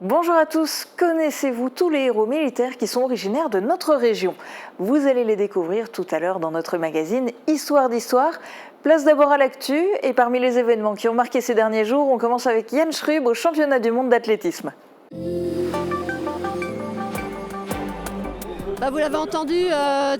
Bonjour à tous, connaissez-vous tous les héros militaires qui sont originaires de notre région? Vous allez les découvrir tout à l'heure dans notre magazine Histoire d'Histoire. Place d'abord à l'actu, et parmi les événements qui ont marqué ces derniers jours, on commence avec Jan Schrub au championnat du monde d'athlétisme. Vous l'avez entendu,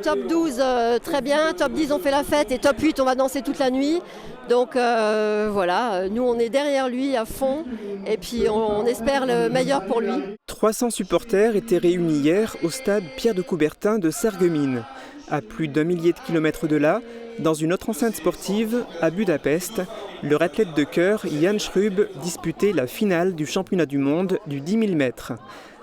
top 12 très bien, top 10 on fait la fête et top 8 on va danser toute la nuit. Donc voilà, nous on est derrière lui à fond et puis on espère le meilleur pour lui. 300 supporters étaient réunis hier au stade Pierre de Coubertin de Sarreguemines. À plus d'1 millier de kilomètres de là, dans une autre enceinte sportive, à Budapest, leur athlète de cœur, Jan Schrub, disputait la finale du championnat du monde du 10 000 mètres.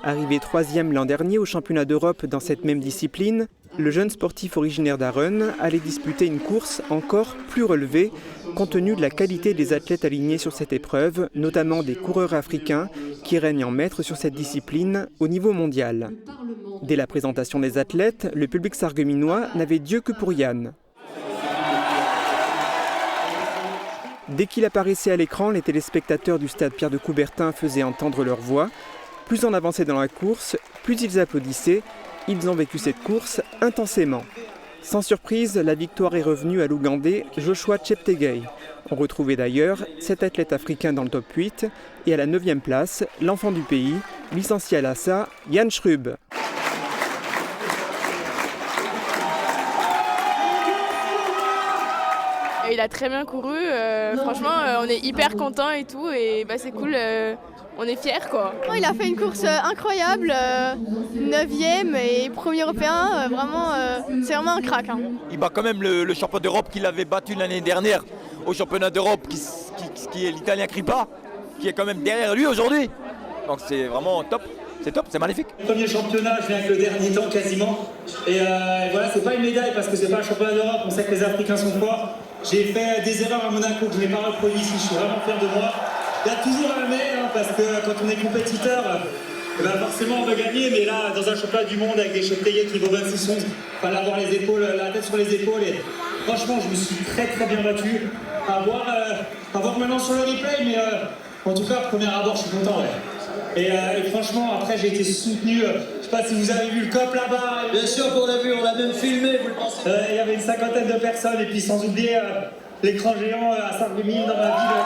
Arrivé 3e l'an dernier au championnat d'Europe dans cette même discipline, le jeune sportif originaire d'Arun allait disputer une course encore plus relevée, compte tenu de la qualité des athlètes alignés sur cette épreuve, notamment des coureurs africains qui règnent en maître sur cette discipline au niveau mondial. Dès la présentation des athlètes, le public sarregueminois n'avait Dieu que pour Jan. Dès qu'il apparaissait à l'écran, les téléspectateurs du stade Pierre de Coubertin faisaient entendre leur voix. Plus on avançait dans la course, plus ils applaudissaient. Ils ont vécu cette course intensément. Sans surprise, la victoire est revenue à l'Ougandais Joshua Cheptegei. On retrouvait d'ailleurs 7 athlètes africains dans le top 8 et à la 9e place, l'enfant du pays, licencié à l'ASA, Jan Schrub. Il a très bien couru, franchement on est hyper contents et tout et c'est cool, on est fiers quoi. Il a fait une course incroyable, 9e et premier européen, c'est vraiment un crack. Il bat quand même le champion d'Europe qu'il avait battu l'année dernière au championnat d'Europe qui est l'Italien Crippa, qui est quand même derrière lui aujourd'hui. Donc c'est vraiment top. C'est top, c'est magnifique. Premier championnat, je viens avec le dernier temps quasiment. Et voilà, c'est pas une médaille parce que c'est pas un championnat d'Europe, on sait que les Africains sont forts. J'ai fait des erreurs à Monaco que je n'ai pas reproduit ici, je suis vraiment fier de moi. Il y a toujours un mais, parce que quand on est compétiteur, forcément on veut gagner, mais là, dans un championnat du monde avec des Cheptegei qui vaut 26-11, il fallait avoir les épaules, la tête sur les épaules. Et franchement, je me suis très bien battu. À voir maintenant sur le replay, mais en tout cas, premier abord, je suis content. Ouais. Et franchement, après j'ai été soutenu, je ne sais pas si vous avez vu le COP là-bas. Bien sûr qu'on l'a vu, on l'a même filmé, vous le pensez. Il y avait une 50aine de personnes, et puis sans oublier l'écran géant à Sarreguemines dans ma ville.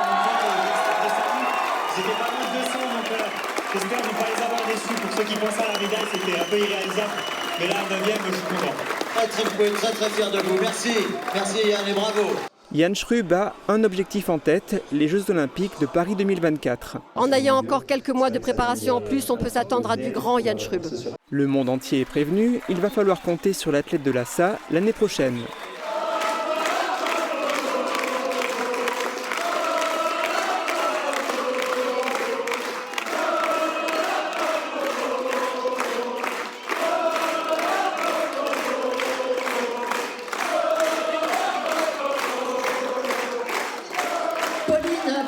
J'étais pas loin de 200, donc j'espère ne pas les avoir déçus. Pour ceux qui pensaient à la médaille, c'était un peu irréalisable. Mais là, 9e, je suis content. Très fier de vous, merci Yann et bravo. Jan Schrub a un objectif en tête, les Jeux Olympiques de Paris 2024. En ayant encore quelques mois de préparation en plus, on peut s'attendre à du grand Jan Schrub. Le monde entier est prévenu, il va falloir compter sur l'athlète de l'ASA l'année prochaine.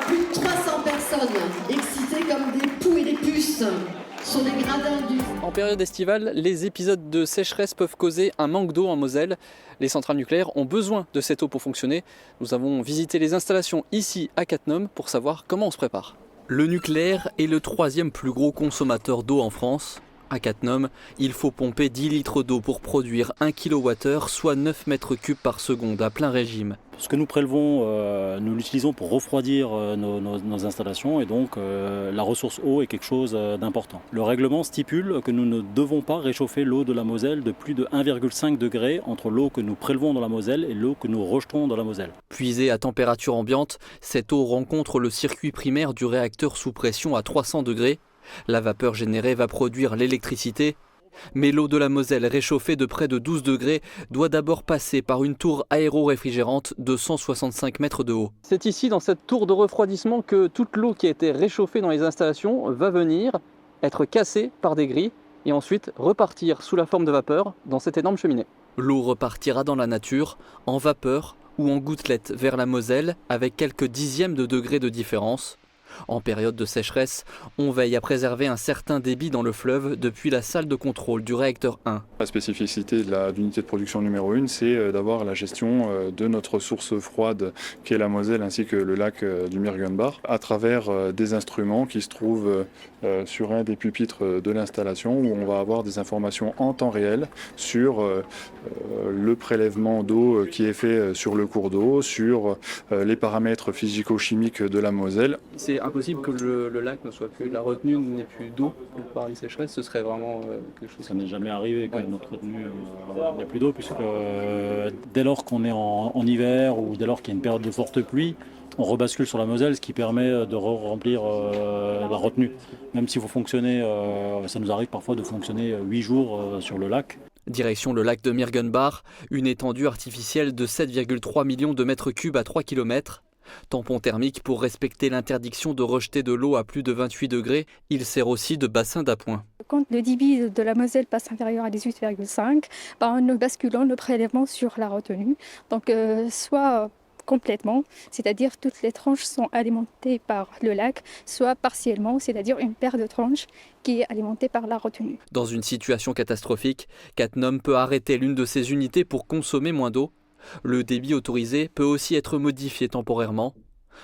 Plus de 300 personnes excitées comme des poux et des puces sur les gradins du... En période estivale, les épisodes de sécheresse peuvent causer un manque d'eau en Moselle. Les centrales nucléaires ont besoin de cette eau pour fonctionner. Nous avons visité les installations ici à Cattenom pour savoir comment on se prépare. Le nucléaire est le 3e plus gros consommateur d'eau en France. À Cattenom, il faut pomper 10 litres d'eau pour produire 1 kWh, soit 9 mètres cubes par seconde à plein régime. Ce que nous prélevons, nous l'utilisons pour refroidir nos installations et donc la ressource eau est quelque chose d'important. Le règlement stipule que nous ne devons pas réchauffer l'eau de la Moselle de plus de 1,5 degré entre l'eau que nous prélevons dans la Moselle et l'eau que nous rejetons dans la Moselle. Puisée à température ambiante, cette eau rencontre le circuit primaire du réacteur sous pression à 300 degrés. La vapeur générée va produire l'électricité, mais l'eau de la Moselle réchauffée de près de 12 degrés doit d'abord passer par une tour aéro-réfrigérante de 165 mètres de haut. C'est ici, dans cette tour de refroidissement, que toute l'eau qui a été réchauffée dans les installations va venir être cassée par des grilles et ensuite repartir sous la forme de vapeur dans cette énorme cheminée. L'eau repartira dans la nature, en vapeur ou en gouttelettes vers la Moselle, avec quelques dixièmes de degrés de différence. En période de sécheresse, on veille à préserver un certain débit dans le fleuve depuis la salle de contrôle du réacteur 1. La spécificité de l'unité de production numéro 1, c'est d'avoir la gestion de notre source froide qui est la Moselle ainsi que le lac du Mirgenbach à travers des instruments qui se trouvent sur un des pupitres de l'installation où on va avoir des informations en temps réel sur le prélèvement d'eau qui est fait sur le cours d'eau, sur les paramètres physico-chimiques de la Moselle. C'est impossible que le lac ne soit plus, la retenue n'ait plus d'eau par une sécheresse, ce serait vraiment quelque chose. Ça n'est jamais arrivé que notre retenue n'ait plus d'eau, puisque dès lors qu'on est en hiver ou dès lors qu'il y a une période de forte pluie, on rebascule sur la Moselle, ce qui permet de remplir la retenue. Même s'il faut fonctionner, ça nous arrive parfois de fonctionner 8 jours sur le lac. Direction le lac de Mirgenbach, une étendue artificielle de 7,3 millions de mètres cubes à 3 km. Tampon thermique pour respecter l'interdiction de rejeter de l'eau à plus de 28 degrés, il sert aussi de bassin d'appoint. Quand le débit de la Moselle passe inférieur à 18,5, nous basculons le prélèvement sur la retenue. Donc soit complètement, c'est-à-dire toutes les tranches sont alimentées par le lac, soit partiellement, c'est-à-dire une paire de tranches qui est alimentée par la retenue. Dans une situation catastrophique, Cattenom peut arrêter l'une de ses unités pour consommer moins d'eau. Le débit autorisé peut aussi être modifié temporairement.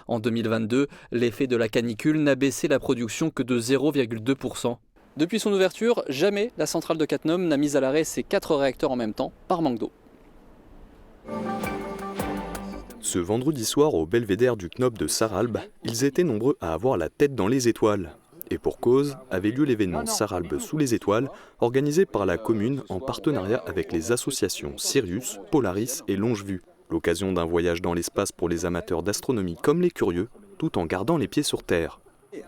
En 2022, l'effet de la canicule n'a baissé la production que de 0,2%. Depuis son ouverture, jamais la centrale de Cattenom n'a mis à l'arrêt ses 4 réacteurs en même temps par manque d'eau. Ce vendredi soir au belvédère du CNOB de Sarralbe, ils étaient nombreux à avoir la tête dans les étoiles. Et pour cause, avait lieu l'événement Sarralbe sous les étoiles, organisé par la commune en partenariat avec les associations Sirius, Polaris et Longevue. L'occasion d'un voyage dans l'espace pour les amateurs d'astronomie comme les curieux, tout en gardant les pieds sur Terre.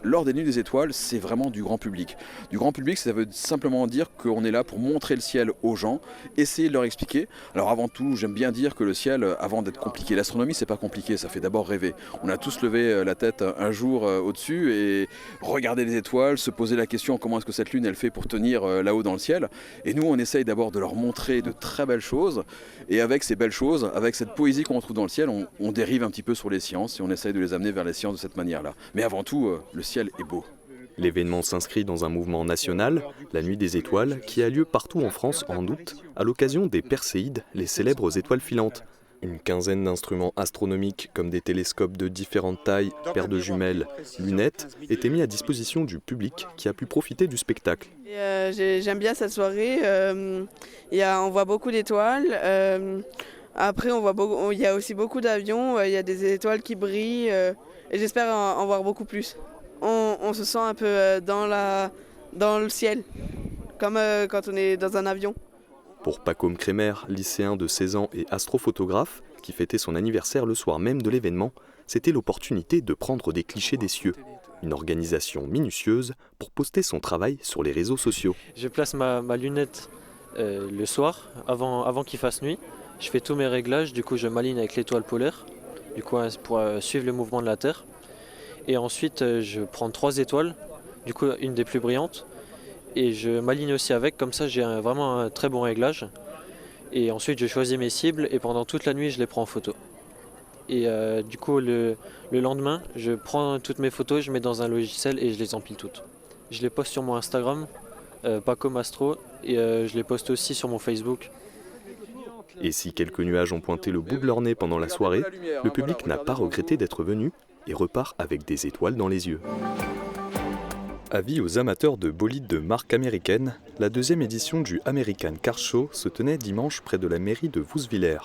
Lors des Nuits des Étoiles, c'est vraiment du grand public. Du grand public, ça veut simplement dire qu'on est là pour montrer le ciel aux gens, essayer de leur expliquer. Alors avant tout, j'aime bien dire que le ciel, avant d'être compliqué, l'astronomie c'est pas compliqué, ça fait d'abord rêver. On a tous levé la tête un jour au-dessus et regardé les étoiles, se poser la question comment est-ce que cette lune elle fait pour tenir là-haut dans le ciel. Et nous on essaye d'abord de leur montrer de très belles choses. Et avec ces belles choses, avec cette poésie qu'on retrouve dans le ciel, on dérive un petit peu sur les sciences et on essaye de les amener vers les sciences de cette manière-là. Mais avant tout, le ciel est beau. L'événement s'inscrit dans un mouvement national, la Nuit des Étoiles, qui a lieu partout en France en août, à l'occasion des Perséides, les célèbres étoiles filantes. Une quinzaine d'instruments astronomiques comme des télescopes de différentes tailles, paires de jumelles, lunettes, étaient mis à disposition du public qui a pu profiter du spectacle. J'aime bien cette soirée, on voit beaucoup d'étoiles. Après, il y a aussi beaucoup d'avions, il y a des étoiles qui brillent et j'espère en voir beaucoup plus. On se sent un peu dans le ciel, comme quand on est dans un avion. Pour Pacôme Crémer, lycéen de 16 ans et astrophotographe, qui fêtait son anniversaire le soir même de l'événement, c'était l'opportunité de prendre des clichés des cieux. Une organisation minutieuse pour poster son travail sur les réseaux sociaux. Je place ma lunette le soir, avant qu'il fasse nuit. Je fais tous mes réglages, du coup je m'aligne avec l'étoile polaire, du coup pour suivre le mouvement de la Terre. Et ensuite je prends 3 étoiles, du coup une des plus brillantes, et je m'aligne aussi avec, comme ça j'ai vraiment un très bon réglage. Et ensuite je choisis mes cibles et pendant toute la nuit je les prends en photo. Et du coup le lendemain je prends toutes mes photos, je mets dans un logiciel et je les empile toutes. Je les poste sur mon Instagram, Pacôme Astro, et je les poste aussi sur mon Facebook. Et si quelques nuages ont pointé le bout de leur nez pendant la soirée, le public n'a pas regretté d'être venu et repart avec des étoiles dans les yeux. Avis aux amateurs de bolides de marque américaine, la 2e édition du American Car Show se tenait dimanche près de la mairie de Wouswiller.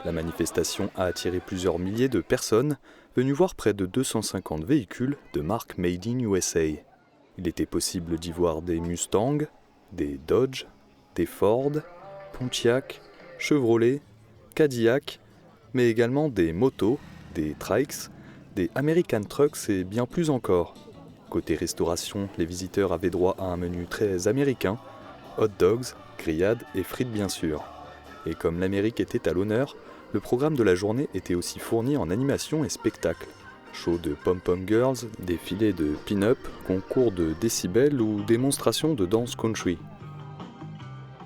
La manifestation a attiré plusieurs milliers de personnes venues voir près de 250 véhicules de marque Made in USA. Il était possible d'y voir des Mustang, des Dodge, des Ford, Pontiac, Chevrolet, Cadillac, mais également des motos, des trikes, des American Trucks et bien plus encore. Côté restauration, les visiteurs avaient droit à un menu très américain, hot dogs, grillades et frites bien sûr. Et comme l'Amérique était à l'honneur, le programme de la journée était aussi fourni en animation et spectacle. Show de pom-pom girls, défilés de pin-up, concours de décibels ou démonstrations de danse country.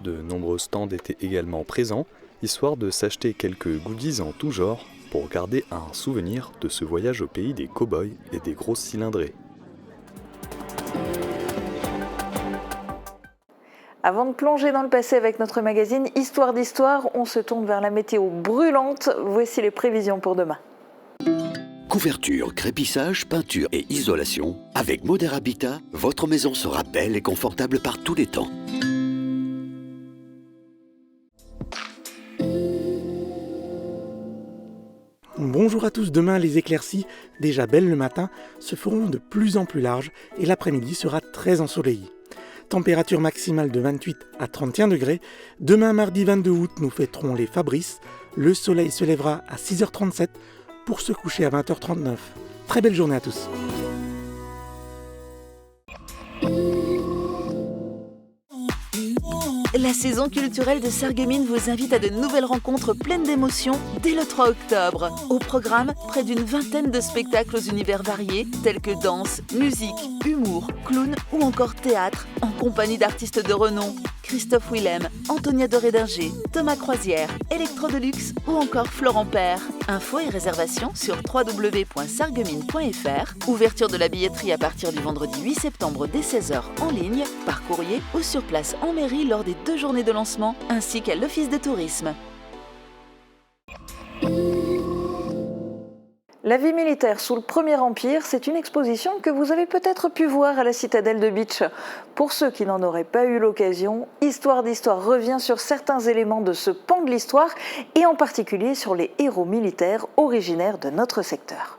De nombreux stands étaient également présents, histoire de s'acheter quelques goodies en tout genre, pour garder un souvenir de ce voyage au pays des cow-boys et des grosses cylindrées. Avant de plonger dans le passé avec notre magazine Histoire d'Histoire, on se tourne vers la météo brûlante. Voici les prévisions pour demain. Couverture, crépissage, peinture et isolation. Avec Moder Habitat, votre maison sera belle et confortable par tous les temps. Bonjour à tous, demain les éclaircies, déjà belles le matin, se feront de plus en plus larges et l'après-midi sera très ensoleillé. Température maximale de 28 à 31 degrés. Demain mardi 22 août, nous fêterons les Fabrices. Le soleil se lèvera à 6h37 pour se coucher à 20h39. Très belle journée à tous. La saison culturelle de Sarreguemines vous invite à de nouvelles rencontres pleines d'émotions dès le 3 octobre. Au programme, près d'une vingtaine de spectacles aux univers variés, tels que danse, musique, humour, clown ou encore théâtre, en compagnie d'artistes de renom. Christophe Willem, Antonia Doré-Dinger, Thomas Croisière, Electro Deluxe ou encore Florent Père. Infos et réservations sur www.sarreguemines.fr. Ouverture de la billetterie à partir du vendredi 8 septembre dès 16h en ligne, par courrier ou sur place en mairie lors des 2 journées de lancement, ainsi qu'à l'Office de tourisme. La vie militaire sous le Premier Empire, c'est une exposition que vous avez peut-être pu voir à la citadelle de Bitche. Pour ceux qui n'en auraient pas eu l'occasion, Histoire d'Histoire revient sur certains éléments de ce pan de l'histoire et en particulier sur les héros militaires originaires de notre secteur.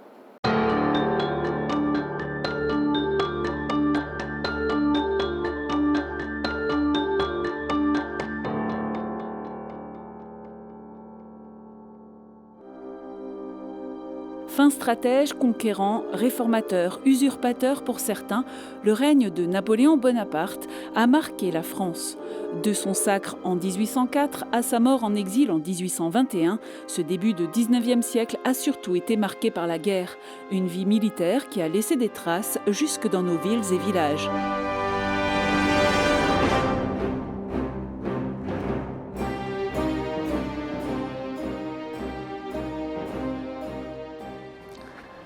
Fin stratège, conquérant, réformateur, usurpateur pour certains, le règne de Napoléon Bonaparte a marqué la France. De son sacre en 1804 à sa mort en exil en 1821, ce début de 19e siècle a surtout été marqué par la guerre, une vie militaire qui a laissé des traces jusque dans nos villes et villages.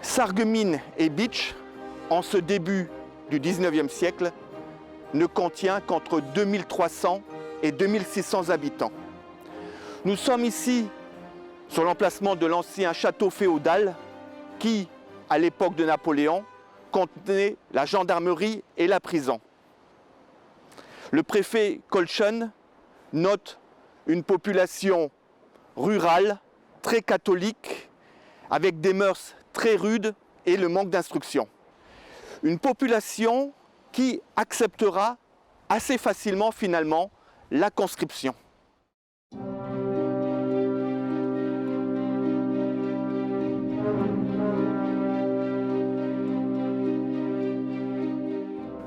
Sarreguemines et Bitche, en ce début du 19e siècle, ne contient qu'entre 2300 et 2600 habitants. Nous sommes ici sur l'emplacement de l'ancien château féodal qui, à l'époque de Napoléon, contenait la gendarmerie et la prison. Le préfet Colchen note une population rurale, très catholique, avec des mœurs très rude et le manque d'instruction. Une population qui acceptera assez facilement finalement la conscription.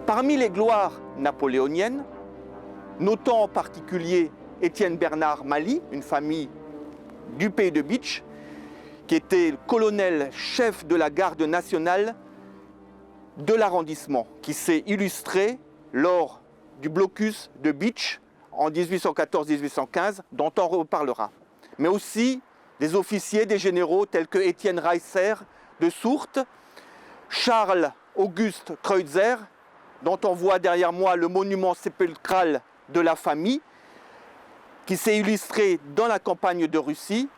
Parmi les gloires napoléoniennes, notons en particulier Étienne Bernard Mali, une famille du pays de Bitche, qui était le colonel chef de la garde nationale de l'arrondissement, qui s'est illustré lors du blocus de Bitche en 1814-1815, dont on reparlera. Mais aussi des officiers, des généraux tels que Étienne Reisser de Sourtes, Charles-Auguste Kreutzer, dont on voit derrière moi le monument sépulcral de la famille, qui s'est illustré dans la campagne de Russie,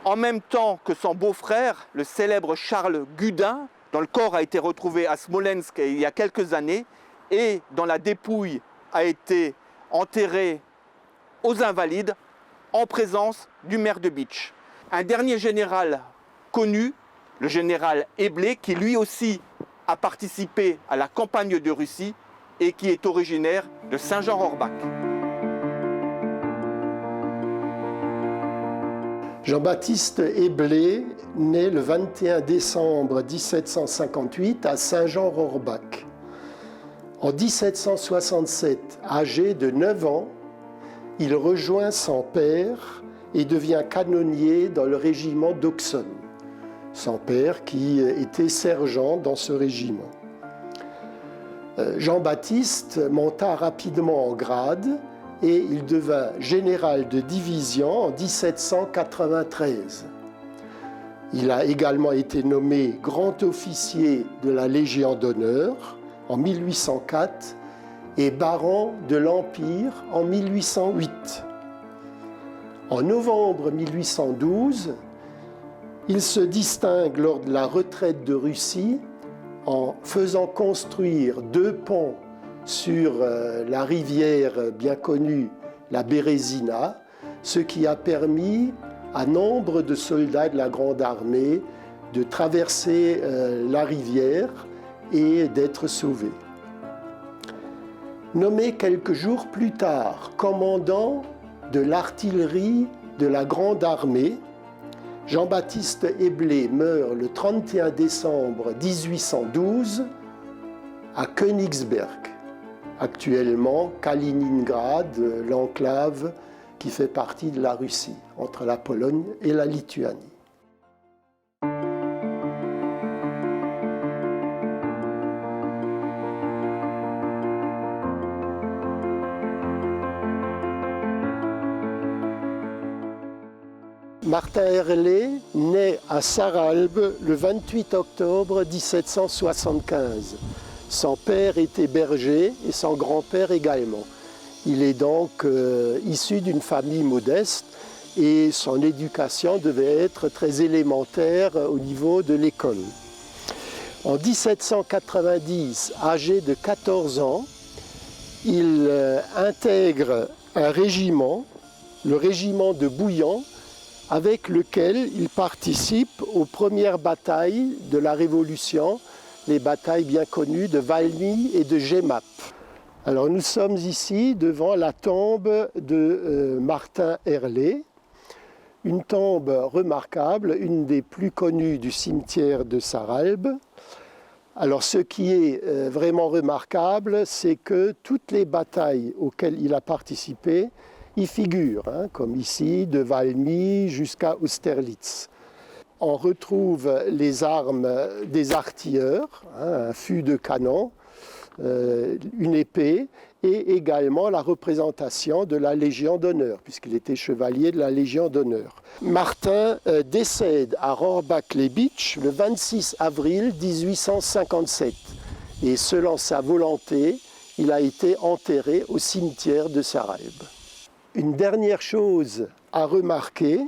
en même temps que son beau-frère, le célèbre Charles Gudin, dont le corps a été retrouvé à Smolensk il y a quelques années et dont la dépouille a été enterrée aux Invalides en présence du maire de Bitche. Un dernier général connu, le général Eblé, qui lui aussi a participé à la campagne de Russie et qui est originaire de Saint-Jean-Rohrbach. Jean-Baptiste Eblé naît le 21 décembre 1758 à Saint-Jean-Rohrbach. En 1767, âgé de 9 ans, il rejoint son père et devient canonnier dans le régiment d'Auxonne. Son père qui était sergent dans ce régiment. Jean-Baptiste monta rapidement en grade et il devint général de division en 1793. Il a également été nommé grand officier de la Légion d'honneur en 1804 et baron de l'Empire en 1808. En novembre 1812, il se distingue lors de la retraite de Russie en faisant construire 2 ponts sur la rivière bien connue, la Bérésina, ce qui a permis à nombre de soldats de la Grande Armée de traverser la rivière et d'être sauvés. Nommé quelques jours plus tard commandant de l'artillerie de la Grande Armée, Jean-Baptiste Éblé meurt le 31 décembre 1812 à Königsberg, actuellement Kaliningrad, l'enclave qui fait partie de la Russie, entre la Pologne et la Lituanie. Martin Herlé naît à Saralbe le 28 octobre 1775. Son père était berger et son grand-père également. Il est donc issu d'une famille modeste et son éducation devait être très élémentaire au niveau de l'école. En 1790, âgé de 14 ans, il intègre un régiment, le régiment de Bouillon, avec lequel il participe aux premières batailles de la Révolution, les batailles bien connues de Valmy et de Jemmapes. Alors nous sommes ici devant la tombe de Martin Herlé, une tombe remarquable, une des plus connues du cimetière de Saralbe. Alors ce qui est vraiment remarquable, c'est que toutes les batailles auxquelles il a participé y figurent, comme ici, de Valmy jusqu'à Austerlitz. On retrouve les armes des artilleurs, un fût de canon, une épée, et également la représentation de la Légion d'honneur, puisqu'il était chevalier de la Légion d'honneur. Martin décède à Rohrbach-les-Bitches le 26 avril 1857, et selon sa volonté, il a été enterré au cimetière de Saralbe. Une dernière chose à remarquer,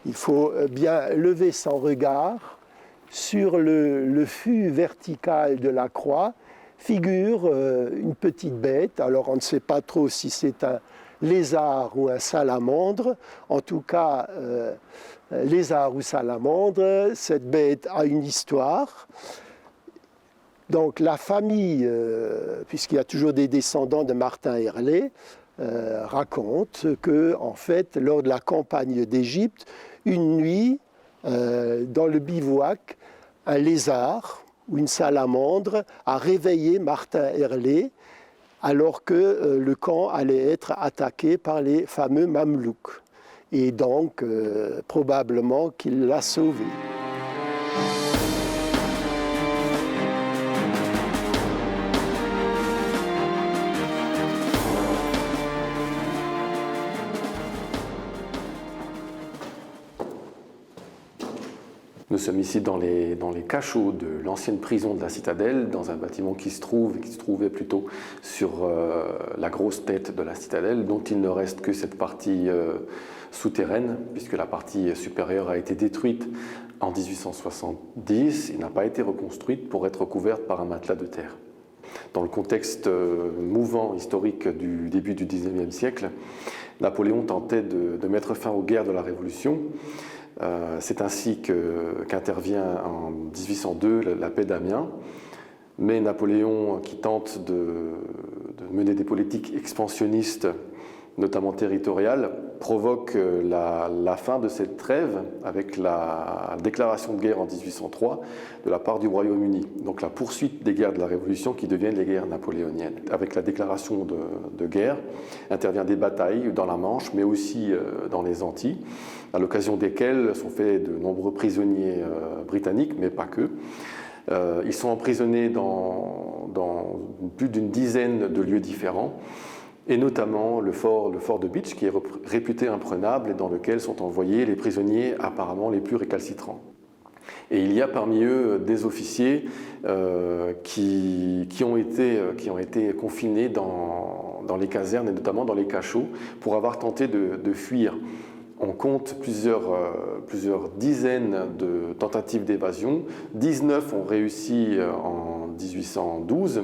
il faut bien lever son regard, sur le fût vertical de la croix figure une petite bête. Alors on ne sait pas trop si c'est un lézard ou un salamandre. En tout cas, lézard ou salamandre, cette bête a une histoire. Donc la famille, puisqu'il y a toujours des descendants de Martin Herlé, raconte que, en fait, lors de la campagne d'Égypte, une nuit, dans le bivouac, un lézard ou une salamandre a réveillé Martin Herlé alors que le camp allait être attaqué par les fameux Mamelouks. Et donc, probablement qu'il l'a sauvé. Nous sommes ici dans les cachots de l'ancienne prison de la citadelle, dans un bâtiment qui se trouvait plutôt sur la grosse tête de la citadelle, dont il ne reste que cette partie souterraine, puisque la partie supérieure a été détruite en 1870 et n'a pas été reconstruite pour être recouverte par un matelas de terre. Dans le contexte mouvant historique du début du XIXe siècle, Napoléon tentait de mettre fin aux guerres de la Révolution. C'est ainsi qu'intervient en 1802 la paix d'Amiens. Mais Napoléon, qui tente de mener des politiques expansionnistes, notamment territoriales, provoque la fin de cette trêve avec la déclaration de guerre en 1803 de la part du Royaume-Uni. Donc la poursuite des guerres de la Révolution qui deviennent les guerres napoléoniennes. Avec la déclaration de guerre, intervient des batailles dans la Manche, mais aussi dans les Antilles, à l'occasion desquelles sont faits de nombreux prisonniers britanniques, mais pas que. Ils sont emprisonnés dans plus d'une dizaine de lieux différents. et notamment le fort de Bitche, qui est réputé imprenable et dans lequel sont envoyés les prisonniers apparemment les plus récalcitrants. Et il y a parmi eux des officiers qui ont été confinés dans les casernes et notamment dans les cachots pour avoir tenté de fuir. On compte plusieurs dizaines de tentatives d'évasion. 19 ont réussi en 1812.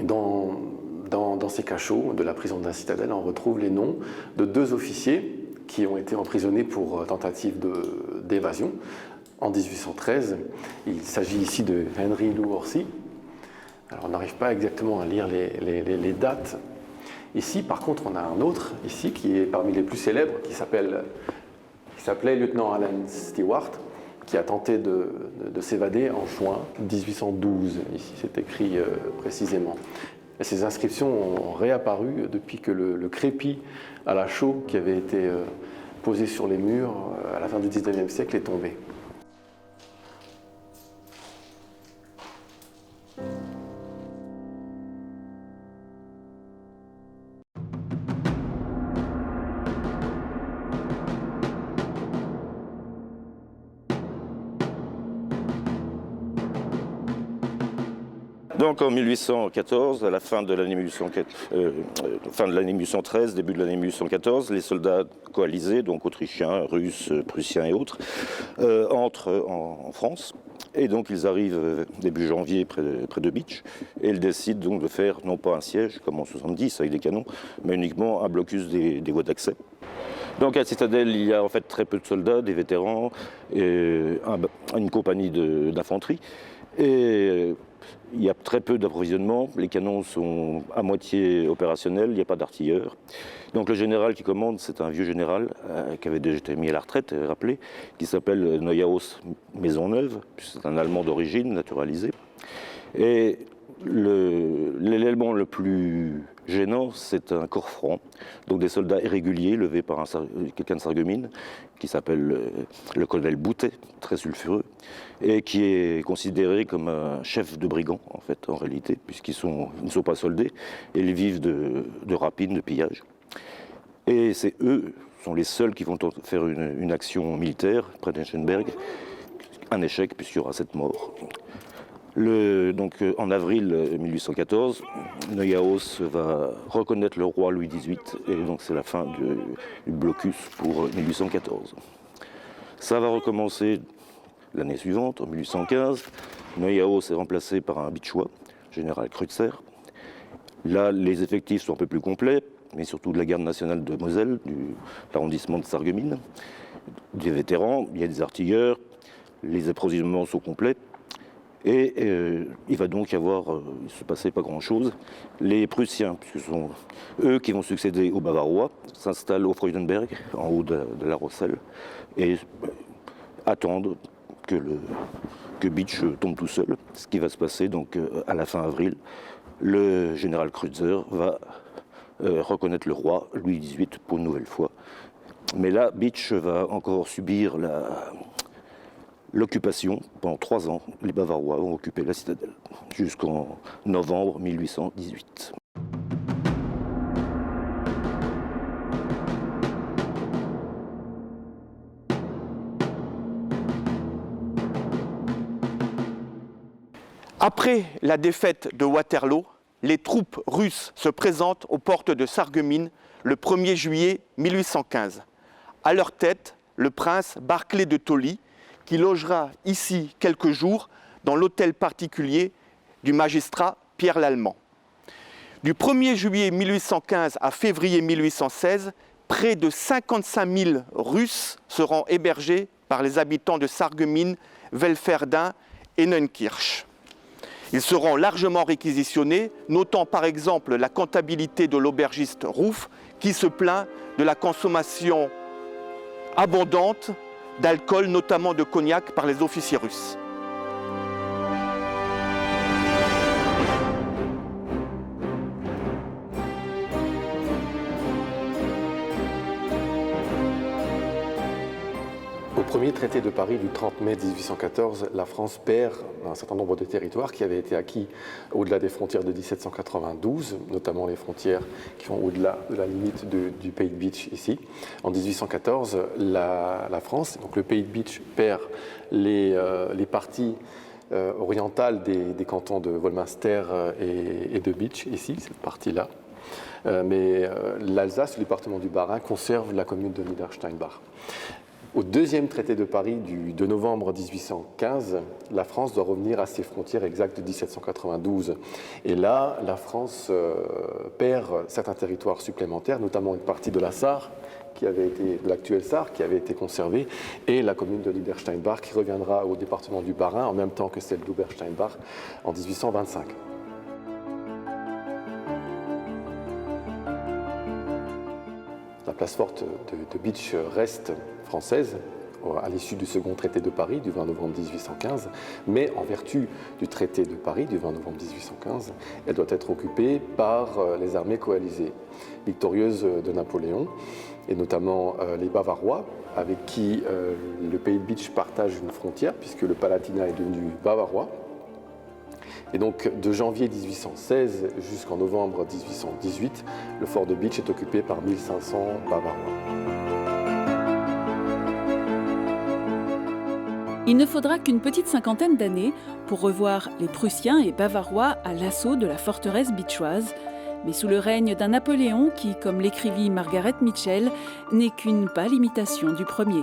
Dans ces cachots de la prison de la Citadelle, on retrouve les noms de 2 officiers qui ont été emprisonnés pour tentative d'évasion. En 1813, il s'agit ici de Henry Lou Orsi. Alors on n'arrive pas exactement à lire les dates. Ici, par contre, on a un autre ici qui est parmi les plus célèbres, qui s'appelait lieutenant Alan Stewart, qui a tenté de s'évader en juin 1812. Ici, c'est écrit précisément. Et ces inscriptions ont réapparu depuis que le crépi à la chaux qui avait été posé sur les murs à la fin du 19e siècle est tombé. Donc en 1814, à la fin de l'année 1813, début de l'année 1814, les soldats coalisés, donc autrichiens, russes, prussiens et autres, entrent en France. Et donc ils arrivent début janvier près de Bitche et ils décident donc de faire non pas un siège comme en 70 avec des canons, mais uniquement un blocus des voies d'accès. Donc à la Citadelle, il y a en fait très peu de soldats, des vétérans, et une compagnie d'infanterie. Et il y a très peu d'approvisionnement, les canons sont à moitié opérationnels, il n'y a pas d'artilleurs. Donc le général qui commande, c'est un vieux général qui avait déjà été mis à la retraite, rappelé, qui s'appelle Neuhaus Maisonneuve, c'est un Allemand d'origine, naturalisé. Et l'élément le plus gênant, c'est un corps franc, donc des soldats irréguliers levés par quelqu'un de Sarreguemines, qui s'appelle le colonel Boutet, très sulfureux, et qui est considéré comme un chef de brigand, en fait, en réalité, puisqu'ils ne sont pas soldés, et ils vivent de rapines, de pillage. Et c'est eux, sont les seuls qui vont faire une action militaire près d'Eschenberg, un échec, puisqu'il y aura 7 morts. Donc, en avril 1814, Neuhaus va reconnaître le roi Louis XVIII, et donc c'est la fin du blocus pour 1814. Ça va recommencer l'année suivante, en 1815. Neuhaus est remplacé par un Bitchois, général Kreutzer. Là, les effectifs sont un peu plus complets, mais surtout de la garde nationale de Moselle, de l'arrondissement de Sarreguemines. Des vétérans, il y a des artilleurs, les approvisionnements sont complets. Et il va donc se passer pas grand-chose. Les Prussiens, puisque ce sont eux qui vont succéder aux Bavarois, s'installent au Freudenberg, en haut de la Rosselle, et attendent que Bitche tombe tout seul. Ce qui va se passer donc à la fin avril. Le général Kreutzer va reconnaître le roi Louis XVIII pour une nouvelle fois. Mais là, Bitche va encore subir l'occupation. Pendant 3 ans, les Bavarois vont occuper la citadelle, jusqu'en novembre 1818. Après la défaite de Waterloo, les troupes russes se présentent aux portes de Sarreguemines le 1er juillet 1815. À leur tête, le prince Barclay de Tolly, qui logera ici quelques jours dans l'hôtel particulier du magistrat Pierre Lallemand. Du 1er juillet 1815 à février 1816, près de 55 000 Russes seront hébergés par les habitants de Sarreguemines, Welferdin et Neunkirch. Ils seront largement réquisitionnés, notant par exemple la comptabilité de l'aubergiste Rouff, qui se plaint de la consommation abondante d'alcool, notamment de cognac, par les officiers russes. Au premier traité de Paris du 30 mai 1814, la France perd un certain nombre de territoires qui avaient été acquis au-delà des frontières de 1792, notamment les frontières qui sont au-delà de la limite du pays de Bitche ici. En 1814, la France, donc le pays de Bitche, perd les parties orientales des cantons de Wolminster et de Bitche, ici, cette partie-là. Mais l'Alsace, le département du Bas-Rhin, conserve la commune de Niedersteinbach. Au deuxième traité de Paris du 2 novembre 1815, la France doit revenir à ses frontières exactes de 1792. Et là, la France perd certains territoires supplémentaires, notamment une partie de la Sarre, de l'actuelle Sarre, qui avait été conservée, et la commune de Niedersteinbach, qui reviendra au département du Bas-Rhin en même temps que celle d'Obersteinbach en 1825. La place forte de Bitche reste française à l'issue du second traité de Paris du 20 novembre 1815, mais en vertu du traité de Paris du 20 novembre 1815, elle doit être occupée par les armées coalisées victorieuses de Napoléon, et notamment les Bavarois, avec qui le pays de Bitche partage une frontière, puisque le Palatinat est devenu bavarois. Et donc, de janvier 1816 jusqu'en novembre 1818, le fort de Bitche est occupé par 1500 Bavarois. Il ne faudra qu'une petite cinquantaine d'années pour revoir les Prussiens et Bavarois à l'assaut de la forteresse bitchoise, mais sous le règne d'un Napoléon qui, comme l'écrivit Margaret Mitchell, n'est qu'une pâle imitation du premier.